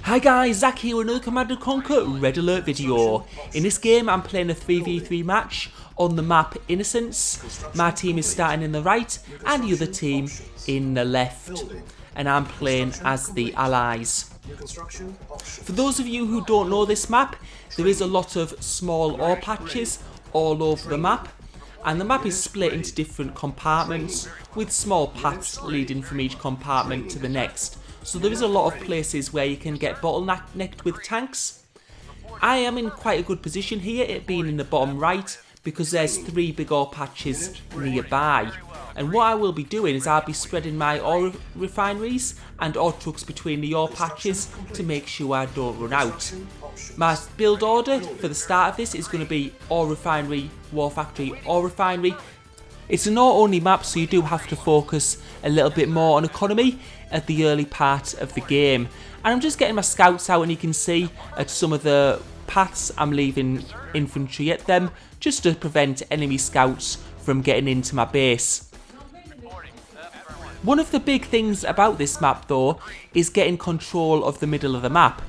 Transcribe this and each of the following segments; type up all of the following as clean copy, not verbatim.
Hi guys, Zach here with another Command & Conquer Red Alert video. In this game I'm playing a 3v3 match on the map Innocence. My team is starting in the right and the other team in the left. And I'm playing as the Allies. For those of you who don't know this map, there is a lot of small ore patches all over the map. And the map is split into different compartments with small paths leading from each compartment to the next. So there is a lot of places where you can get bottlenecked with tanks. I am in quite a good position here, it being in the bottom right, because there's 3 big ore patches nearby. And what I will be doing is I'll be spreading my ore refineries and ore trucks between the ore patches to make sure I don't run out. My build order for the start of this is going to be ore refinery, war factory, ore refinery. It's an ore-only map, so you do have to focus a little bit more on economy at the early part of the game. And I'm just getting my scouts out, and you can see at some of the paths I'm leaving infantry at them, just to prevent enemy scouts from getting into my base. One of the big things about this map though is getting control of the middle of the map.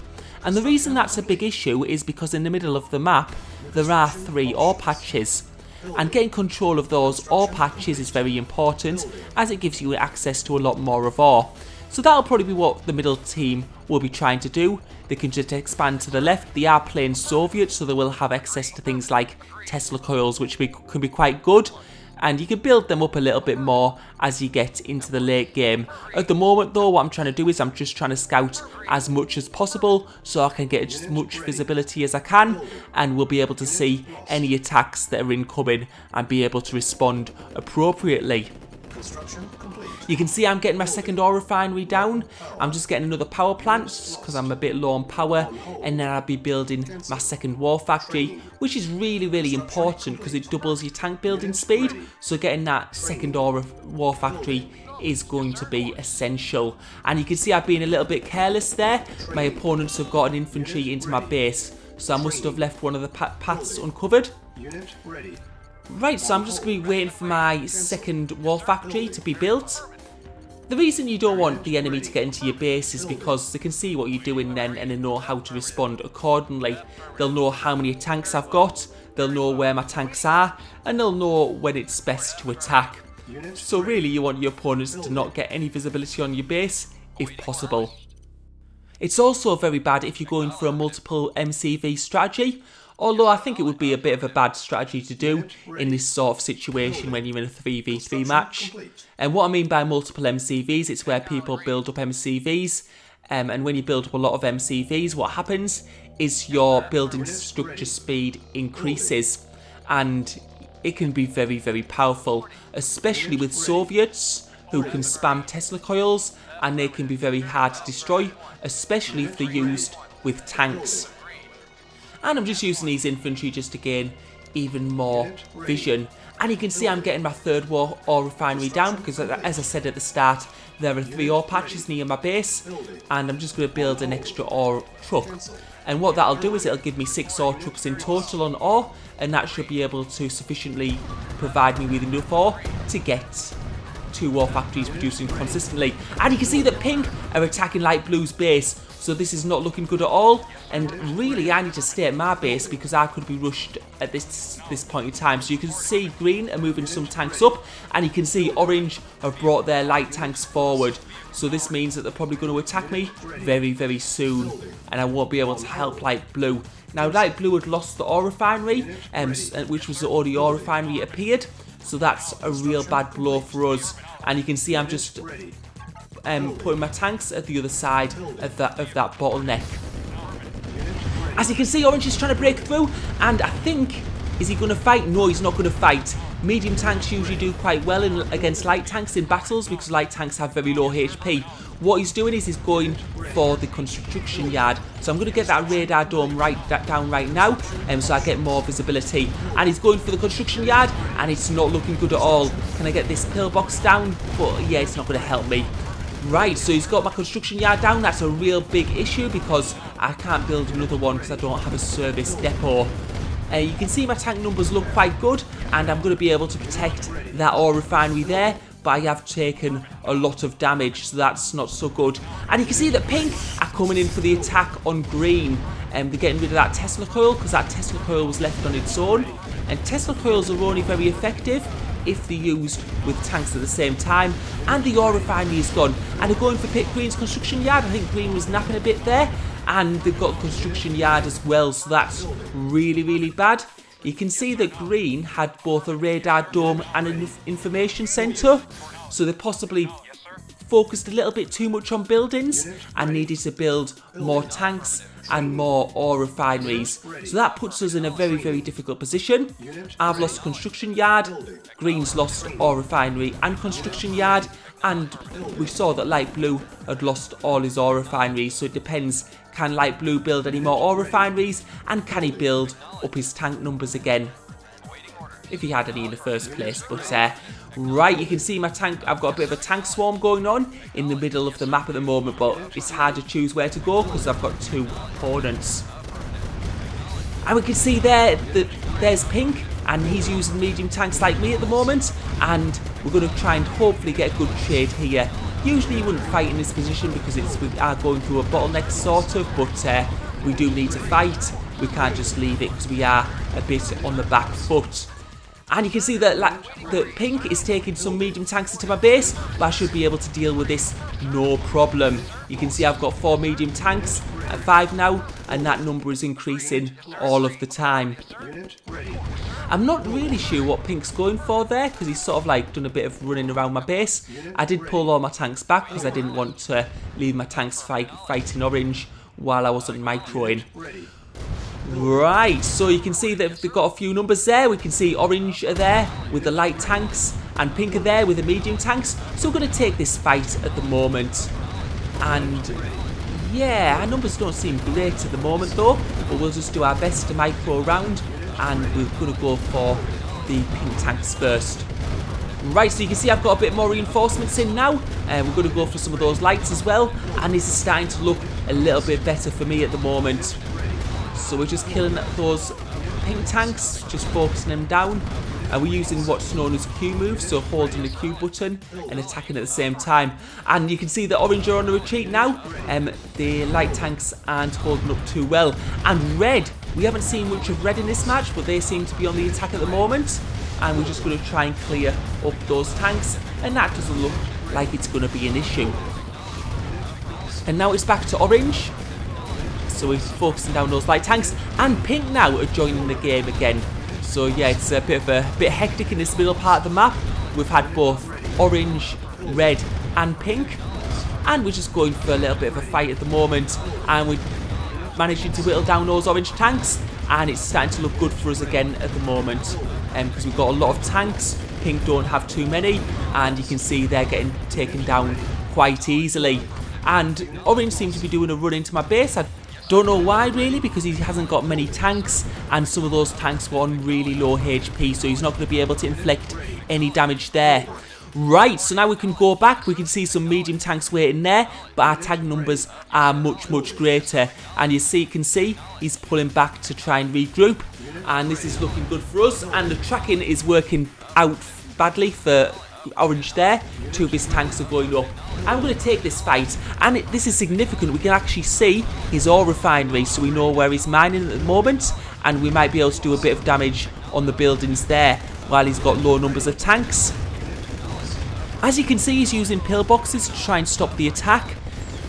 And the reason that's a big issue is because in the middle of the map there are 3 ore patches. And getting control of those ore patches is very important, as it gives you access to a lot more of ore. So that'll probably be what the middle team will be trying to do. They can just expand to the left. They are playing Soviet, so they will have access to things like Tesla coils, which can be quite good. And you can build them up a little bit more as you get into the late game. At the moment though, what I'm trying to do is I'm just trying to scout as much as possible so I can get as much visibility as I can, and we'll be able to see any attacks that are incoming and be able to respond appropriately. You can see I'm getting my second ore refinery down. I'm just getting another power plant because I'm a bit low on power, and then I'll be building my second war factory, which is really important because it doubles your tank building speed. So getting that second war factory is going to be essential. And you can see I've been a little bit careless there. My opponents have got an infantry into my base, so I must have left one of the paths uncovered. Unit ready. Right, so I'm just going to be waiting for my second war factory to be built. The reason you don't want the enemy to get into your base is because they can see what you're doing then, and they know how to respond accordingly. They'll know how many tanks I've got, they'll know where my tanks are, and they'll know when it's best to attack. So really you want your opponents to not get any visibility on your base, if possible. It's also very bad if you're going for a multiple MCV strategy, although I think it would be a bit of a bad strategy to do in this sort of situation when you're in a 3v3 match. And what I mean by multiple MCVs, it's where people build up MCVs, and when you build up a lot of MCVs, what happens is your building structure speed increases, and it can be very powerful, especially with Soviets who can spam Tesla coils, and they can be very hard to destroy, especially if they're used with tanks. And I'm just using these infantry just to gain even more vision. And you can see I'm getting my third ore refinery down because, as I said at the start, there are 3 ore patches near my base, and I'm just going to build an extra ore truck. And what that'll do is it'll give me 6 ore trucks in total on ore, and that should be able to sufficiently provide me with enough ore to get 2 war factories producing consistently. And you can see that pink are attacking light blue's base, so this is not looking good at all, and really I need to stay at my base because I could be rushed at this point in time. So you can see green are moving some tanks up, and you can see orange have brought their light tanks forward. So this means that they're probably going to attack me very soon, and I won't be able to help light blue. Now light blue had lost the ore refinery, which was the only ore refinery it appeared, so that's a real bad blow for us. And you can see I'm just putting my tanks at the other side of that bottleneck. As you can see, orange is trying to break through, and I think, is he going to fight? No, he's not going to fight. Medium tanks usually do quite well against light tanks in battles because light tanks have very low HP. What he's doing is he's going for the construction yard. So I'm going to get that radar dome down right now, so I get more visibility. And he's going for the construction yard, and it's not looking good at all. Can I get this pillbox down? But yeah, it's not going to help me. Right, so he's got my construction yard down. That's a real big issue because I can't build another one because I don't have a service depot. You can see my tank numbers look quite good, and I'm going to be able to protect that ore refinery there, but I have taken a lot of damage, so that's not so good. And you can see that pink are coming in for the attack on green. And they're getting rid of that Tesla coil because that Tesla coil was left on its own. And Tesla coils are only very effective if they're used with tanks at the same time. And the ore refinery is gone. And they're going for Green's construction yard. I think Green was napping a bit there. And they've got a construction yard as well, so that's really, really bad. You can see that Green had both a radar dome and an information centre, so they possibly focused a little bit too much on buildings and needed to build more tanks and more ore refineries. So that puts us in a very, very difficult position. I've lost construction yard, Green's lost ore refinery and construction yard, and we saw that Light Blue had lost all his ore refineries, so it depends, can Light Blue build any more ore refineries, and can he build up his tank numbers again? If he had any in the first place. But right, you can see my tank, I've got a bit of a tank swarm going on in the middle of the map at the moment, but it's hard to choose where to go because I've got two opponents. And we can see there that there's Pink, and he's using medium tanks like me at the moment, and we're going to try and hopefully get a good trade here. Usually you wouldn't fight in this position because we are going through a bottleneck sort of, but we do need to fight. We can't just leave it because we are a bit on the back foot. And you can see that that Pink is taking some medium tanks into my base, but I should be able to deal with this no problem. You can see I've got 4 medium tanks at 5 now, and that number is increasing all of the time. I'm not really sure what Pink's going for there, because he's sort of like done a bit of running around my base. I did pull all my tanks back because I didn't want to leave my tanks fighting orange while I wasn't microing. Right, so you can see that they've got a few numbers there. We can see orange are there with the light tanks and pink are there with the medium tanks. So we're going to take this fight at the moment. And yeah, our numbers don't seem great at the moment though, but we'll just do our best to micro around, and we're going to go for the pink tanks first. Right, so you can see I've got a bit more reinforcements in now, and we're going to go for some of those lights as well, and this is starting to look a little bit better for me at the moment. So we're just killing those pink tanks, just focusing them down, and we're using what's known as Q moves, so holding the Q button and attacking at the same time. And you can see that orange are on the retreat now, the light tanks aren't holding up too well. And red, we haven't seen much of red in this match, but they seem to be on the attack at the moment, and we're just going to try and clear up those tanks, and that doesn't look like it's going to be an issue. And now it's back to orange. So we're focusing down those light tanks, and pink now are joining the game again. So yeah, it's a bit hectic in this middle part of the map. We've had both orange, red and pink, and we're just going for a little bit of a fight at the moment, and we're managing to whittle down those orange tanks, and it's starting to look good for us again at the moment, because we've got a lot of tanks. Pink don't have too many, and you can see they're getting taken down quite easily. And orange seems to be doing a run into my base. I don't know why really, because he hasn't got many tanks, and some of those tanks were on really low HP, so he's not going to be able to inflict any damage there. Right, so now we can go back. We can see some medium tanks waiting there, but our tag numbers are much, much greater. And you can see he's pulling back to try and regroup, and this is looking good for us. And the tracking is working out badly for orange there. 2 of his tanks are going up. I'm going to take this fight, and this is significant. We can actually see his ore refinery, so we know where he's mining at the moment, and we might be able to do a bit of damage on the buildings there while he's got low numbers of tanks. As you can see, he's using pillboxes to try and stop the attack.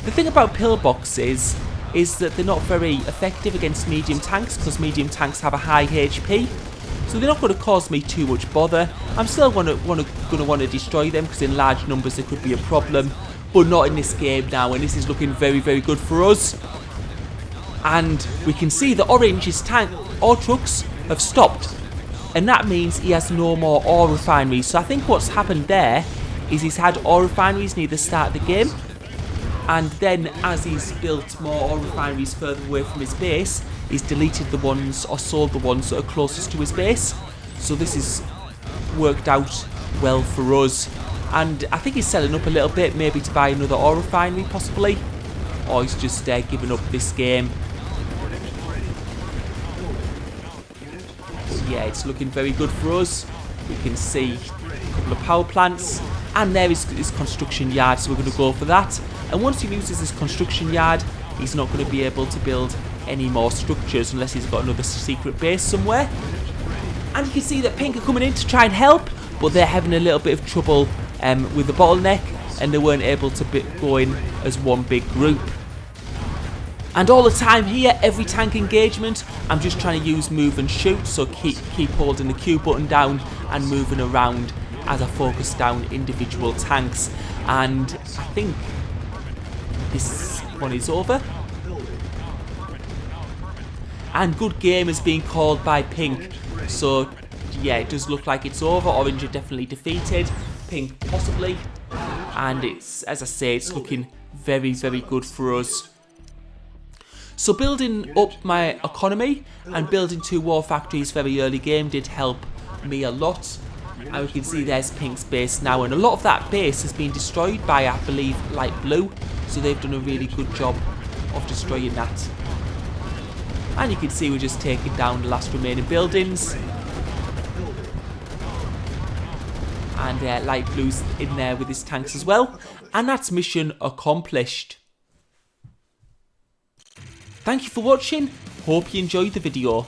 The thing about pillboxes is that they're not very effective against medium tanks, because medium tanks have a high HP. So they're not going to cause me too much bother. I'm still going to want to destroy them, because in large numbers there could be a problem, but not in this game now, and this is looking very, very good for us. And we can see that orange's ore trucks have stopped, and that means he has no more ore refineries. So I think what's happened there is he's had ore refineries near the start of the game, and then as he's built more ore refineries further away from his base, he's deleted the ones or sold the ones that are closest to his base. So this has worked out well for us, and I think he's selling up a little bit, maybe to buy another ore refinery possibly, or he's just giving up this game. But yeah, it's looking very good for us. We can see a couple of power plants, and there is his construction yard, so we're going to go for that. And once he loses his construction yard, he's not going to be able to build any more structures unless he's got another secret base somewhere. And you can see that Pink are coming in to try and help, but they're having a little bit of trouble with the bottleneck, and they weren't able to go in as one big group. And all the time here, every tank engagement, I'm just trying to use move and shoot, so keep holding the Q button down and moving around as I focus down individual tanks. And I think this one is over. And good game is being called by Pink. So yeah, it does look like it's over. Orange are definitely defeated. Pink possibly. And it's, as I say, it's looking very, very good for us. So building up my economy and building 2 war factories very early game did help me a lot. And we can see there's Pink's base now, and a lot of that base has been destroyed by, I believe, light blue. So they've done a really good job of destroying that. And you can see we're just taking down the last remaining buildings. And light blue's in there with his tanks as well. And that's mission accomplished. Thank you for watching. Hope you enjoyed the video.